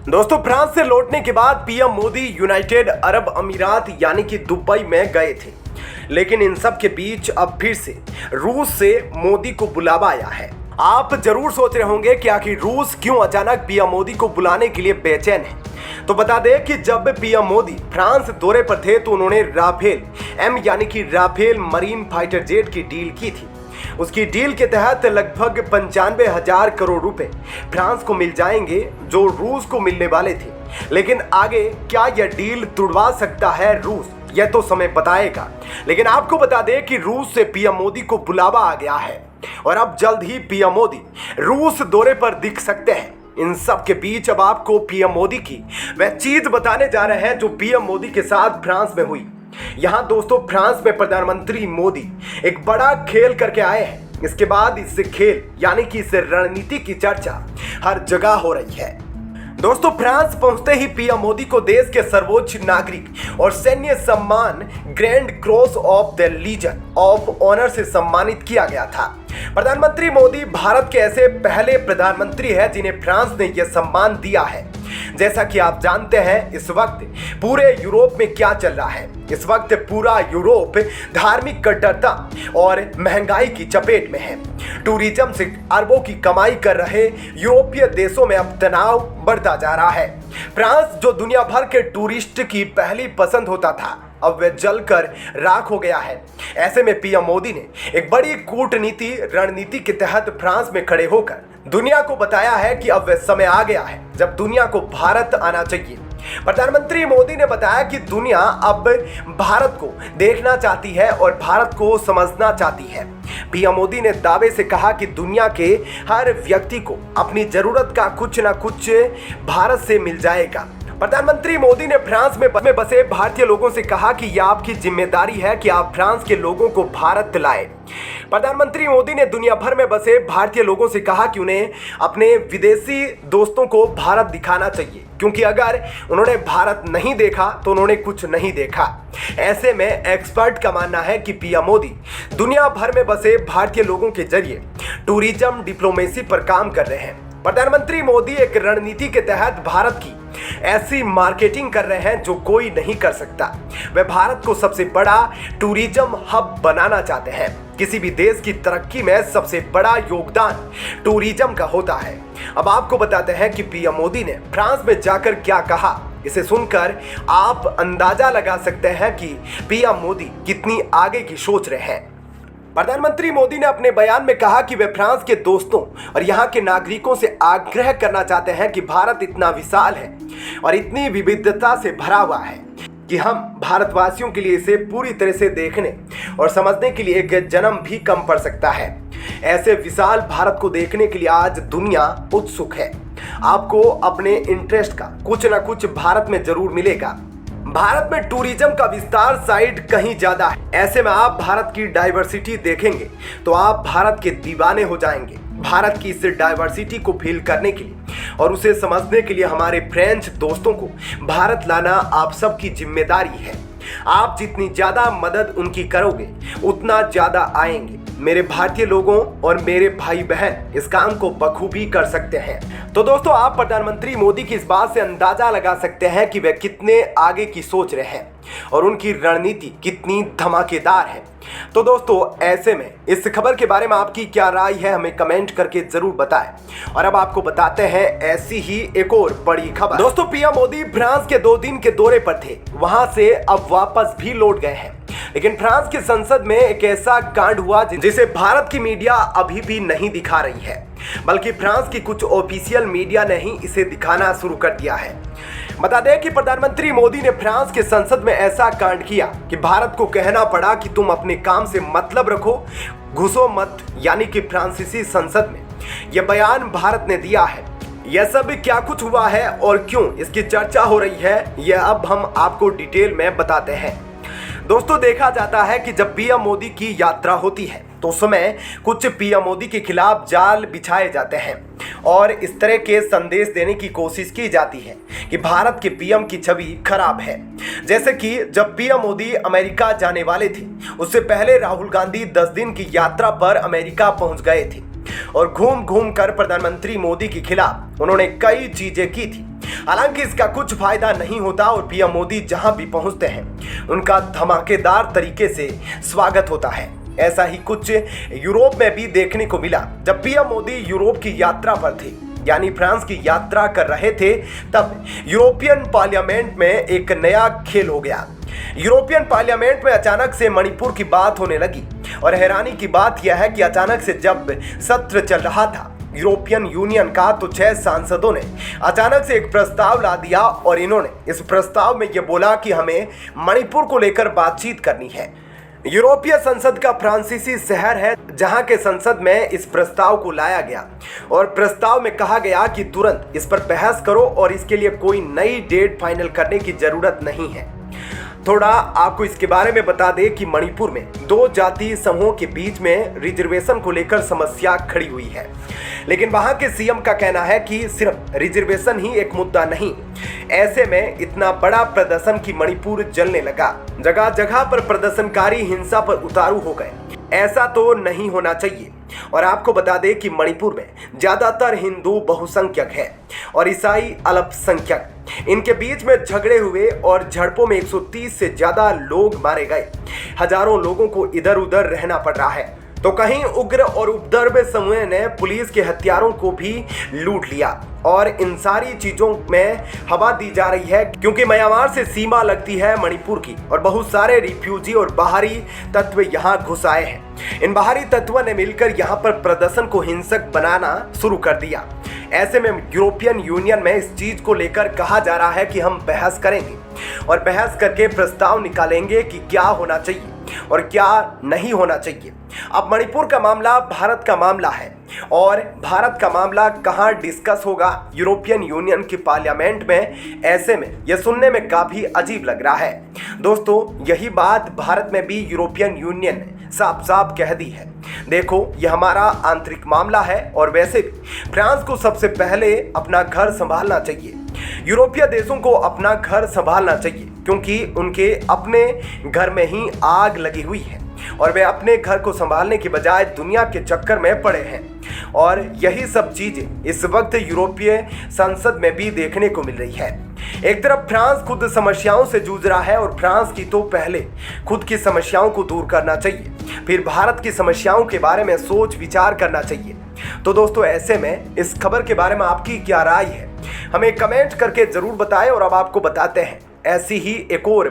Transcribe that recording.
दोस्तों, फ्रांस से लौटने के बाद पीएम मोदी यूनाइटेड अरब अमीरात यानी कि दुबई में गए थे। लेकिन इन सब के बीच अब फिर से रूस से मोदी को बुलावा आया है। आप जरूर सोच रहे होंगे कि आखिर रूस क्यों अचानक पीएम मोदी को बुलाने के लिए बेचैन है। तो बता दें कि जब पीएम मोदी फ्रांस दौरे पर थे तो उन्होंने राफेल एम यानी कि राफेल मरीन फाइटर जेट की डील की थी। उसकी डील के तहत लगभग 95,000 करोड़ रुपए फ्रांस को मिल जाएंगे जो रूस को मिलने वाले थे। लेकिन आगे क्या यह डील तुड़वा सकता है रूस, यह तो समय बताएगा। लेकिन आपको बता दें कि रूस से पीएम मोदी को बुलावा आ गया है और अब जल्द ही पीएम मोदी रूस दौरे पर दिख सकते हैं। इन सब के बीच अब आपको पीएम मोदी की वह चीज बताने जा रहे हैं जो पीएम मोदी के साथ फ्रांस में हुई। यहाँ दोस्तों, फ्रांस में प्रधानमंत्री मोदी एक बड़ा खेल करके आए हैं। इसके बाद इस खेल यानी कि इस रणनीति की चर्चा हर जगह हो रही है। दोस्तों, फ्रांस पहुंचते ही पीएम मोदी को देश के सर्वोच्च नागरिक और सैन्य सम्मान Grand Cross of the Legion of Honour से सम्मानित किया गया था। प्रधानमंत्री मोदी भारत के ऐसे पहले प्रधानमंत्री हैं जिन्हें फ्रांस ने यह सम्मान दिया है। जैसा कि आप जानते हैं, इस वक्त पूरे यूरोप में क्या चल रहा है। इस वक्त पूरा यूरोप धार्मिक कट्टरता और महंगाई की चपेट में है। टूरिज्म से अरबों की कमाई कर रहे यूरोपीय देशों में अब तनाव बढ़ता जा रहा है। फ्रांस जो दुनिया भर के टूरिस्ट की पहली पसंद होता था, अब वह जलकर राख हो गया है। ऐसे में पीएम मोदी ने एक बड़ी कूटनीति रणनीति के तहत फ्रांस में खड़े होकर दुनिया को बताया है कि अब वह समय आ गया है जब दुनिया को भारत आना चाहिए। प्रधानमंत्री मोदी ने बताया कि दुनिया अब भारत को देखना चाहती है और भारत को समझना चाहती है। पीएम मोदी ने दावे से कहा कि दुनिया के हर व्यक्ति को अपनी जरूरत का कुछ ना कुछ भारत से मिल जाएगा। प्रधानमंत्री मोदी ने फ्रांस में बसे भारतीय लोगों से कहा कि यह आपकी जिम्मेदारी है कि आप फ्रांस के लोगों को भारत लाएं। प्रधानमंत्री मोदी ने दुनिया भर में बसे भारतीय लोगों से कहा कि उन्हें अपने विदेशी दोस्तों को भारत दिखाना चाहिए, क्योंकि अगर उन्होंने भारत नहीं देखा तो उन्होंने कुछ नहीं देखा। ऐसे में एक्सपर्ट का मानना है कि पीएम मोदी दुनिया भर में बसे भारतीय लोगों के जरिए टूरिज्म डिप्लोमेसी पर काम कर रहे हैं। प्रधानमंत्री मोदी एक रणनीति के तहत भारत की ऐसी मार्केटिंग कर रहे हैं जो कोई नहीं कर सकता। वे भारत को सबसे बड़ा टूरिज्म हब बनाना चाहते हैं। किसी भी देश की तरक्की में सबसे बड़ा योगदान टूरिज्म का होता है। अब आपको बताते हैं कि पीएम मोदी ने फ्रांस में जाकर क्या कहा। इसे सुनकर आप अंदाजा लगा सकते हैं कि पीएम मोदी कितनी आगे की सोच रहे हैं। प्रधानमंत्री मोदी ने अपने बयान में कहा कि वे फ्रांस के दोस्तों और यहाँ के नागरिकों से आग्रह करना चाहते हैं कि भारत इतना विशाल है और इतनी विविधता से भरा हुआ है कि हम भारतवासियों के लिए इसे पूरी तरह से देखने और समझने के लिए एक जन्म भी कम पड़ सकता है। ऐसे विशाल भारत को देखने के लिए आज दुनिया उत्सुक है। आपको अपने इंटरेस्ट का कुछ ना कुछ भारत में जरूर मिलेगा। भारत में टूरिज्म का विस्तार साइड कहीं ज्यादा है। ऐसे में आप भारत की डाइवर्सिटी देखेंगे तो आप भारत के दीवाने हो जाएंगे। भारत की इस डाइवर्सिटी को फील करने के लिए और उसे समझने के लिए हमारे फ्रेंच दोस्तों को भारत लाना आप सबकी जिम्मेदारी है। आप जितनी ज्यादा मदद उनकी करोगे उतना ज्यादा आएंगे। मेरे भारतीय लोगों और मेरे भाई बहन इस काम को बखूबी कर सकते हैं। तो दोस्तों, आप प्रधानमंत्री मोदी की इस बात से अंदाजा लगा सकते हैं कि वे कितने आगे की सोच रहे हैं और उनकी रणनीति कितनी धमाकेदार है। तो दोस्तों, ऐसे में इस खबर के बारे में आपकी क्या राय है, हमें कमेंट करके जरूर बताएं। और अब आपको बताते हैं ऐसी ही एक और बड़ी खबर। दोस्तों, पीएम मोदी फ्रांस के 2 दिन के दौरे पर थे, वहां से अब वापस भी लौट गए हैं। लेकिन फ्रांस की संसद में एक ऐसा कांड हुआ जिसे भारत की मीडिया अभी भी नहीं दिखा रही है, बल्कि फ्रांस की कुछ ऑफिशियल मीडिया ने ही इसे दिखाना शुरू कर दिया है। बता दें कि प्रधानमंत्री मोदी ने फ्रांस के संसद में ऐसा कांड किया कि भारत को कहना पड़ा कि तुम अपने काम से मतलब रखो, घुसो मत। यानी कि फ्रांसीसी संसद में यह बयान भारत ने दिया है। यह सब क्या कुछ हुआ है और क्यों इसकी चर्चा हो रही है, यह अब हम आपको डिटेल में बताते हैं। दोस्तों, देखा जाता है कि जब पीएम मोदी की यात्रा होती है तो उस समय कुछ पीएम मोदी के खिलाफ जाल बिछाए जाते हैं और इस तरह के संदेश देने की कोशिश की जाती है कि भारत के पीएम की छवि खराब है। जैसे कि जब पीएम मोदी अमेरिका जाने वाले थे, उससे पहले राहुल गांधी 10 दिन की यात्रा पर अमेरिका पहुंच गए थे और घूम घूम कर प्रधानमंत्री मोदी के खिलाफ उन्होंने कई चीजें की थी। हालांकि इसका कुछ फायदा नहीं होता और पीएम मोदी जहां भी पहुंचते हैं उनका धमाकेदार तरीके से स्वागत होता है। ऐसा ही कुछ यूरोप में भी देखने को मिला। जब पीएम मोदी यूरोप की यात्रा पर थे, यानी फ्रांस की यात्रा कर रहे थे, तब यूरोपियन पार्लियामेंट में एक नया खेल हो गया। यूरोपियन पार्लियामेंट में अचानक से मणिपुर की बात होने लगी और हैरानी की बात यह है कि अचानक से जब सत्र चल रहा था यूरोपियन यूनियन का, तो 6 सांसदों ने अचानक से एक प्रस्ताव ला दिया और इन्होंने इस प्रस्ताव में यह बोला कि हमें मणिपुर को लेकर बातचीत करनी है। यूरोपीय संसद का फ्रांसीसी शहर है जहां के संसद में इस प्रस्ताव को लाया गया और प्रस्ताव में कहा गया कि तुरंत इस पर बहस करो और इसके लिए कोई नई डेट फाइनल करने की जरूरत नहीं है। थोड़ा आपको इसके बारे में बता दें कि मणिपुर में 2 जातीय समूहों के बीच में रिजर्वेशन को लेकर समस्या खड़ी हुई है, लेकिन वहां के सीएम का कहना है कि सिर्फ रिजर्वेशन ही एक मुद्दा नहीं। ऐसे में इतना बड़ा प्रदर्शन कि मणिपुर जलने लगा। जगह जगह पर प्रदर्शनकारी हिंसा पर उतारू हो गए। ऐसा तो नहीं होना चाहिए। और आपको बता दें कि मणिपुर में ज्यादातर हिंदू बहुसंख्यक है और ईसाई अल्पसंख्यक। इनके बीच में झगड़े हुए और झड़पों में 130 से ज्यादा लोग मारे गए। हजारों लोगों को इधर उधर रहना पड़ रहा है। तो कहीं उग्र और उपद्रवी समूह ने पुलिस के हथियारों को भी लूट लिया और इन सारी चीजों में हवा दी जा रही है क्योंकि म्यांमार से सीमा लगती है मणिपुर की और बहुत सारे रिफ्यूजी और बाहरी तत्व यहाँ घुस आए हैं। इन बाहरी तत्वों ने मिलकर यहाँ पर प्रदर्शन को हिंसक बनाना शुरू कर दिया। ऐसे में यूरोपियन यूनियन में इस चीज को लेकर कहा जा रहा है कि हम बहस करेंगे और बहस करके प्रस्ताव निकालेंगे कि क्या होना चाहिए और क्या नहीं होना चाहिए। अब मणिपुर का मामला भारत का मामला है और भारत का मामला कहां डिस्कस होगा? यूरोपियन यूनियन की पार्लियामेंट में। ऐसे में यह सुनने में काफी अजीब लग रहा है। दोस्तों, यही बात भारत में भी यूरोपियन यूनियन ने साफ साफ कह दी है। देखो, यह हमारा आंतरिक मामला है और वैसे भी फ्रांस को सबसे पहले अपना घर संभालना चाहिए। यूरोपीय देशों को अपना घर संभालना चाहिए क्योंकि उनके अपने घर में ही आग लगी हुई है और वे अपने घर को संभालने के बजाय दुनिया के चक्कर में पड़े हैं। और यही सब चीजें इस वक्त यूरोपीय संसद में भी देखने को मिल रही है। एक तरफ फ्रांस खुद समस्याओं से जूझ रहा है और फ्रांस की तो पहले खुद की समस्याओं को दूर करना चाहिए, फिर भारत की समस्याओं के बारे में सोच विचार करना चाहिए। तो दोस्तों, ऐसे में इस खबर के बारे में आपकी क्या राय है? हमें कमेंट करके जरूर बताएं और अब आपको बताते हैं ऐसी ही एक और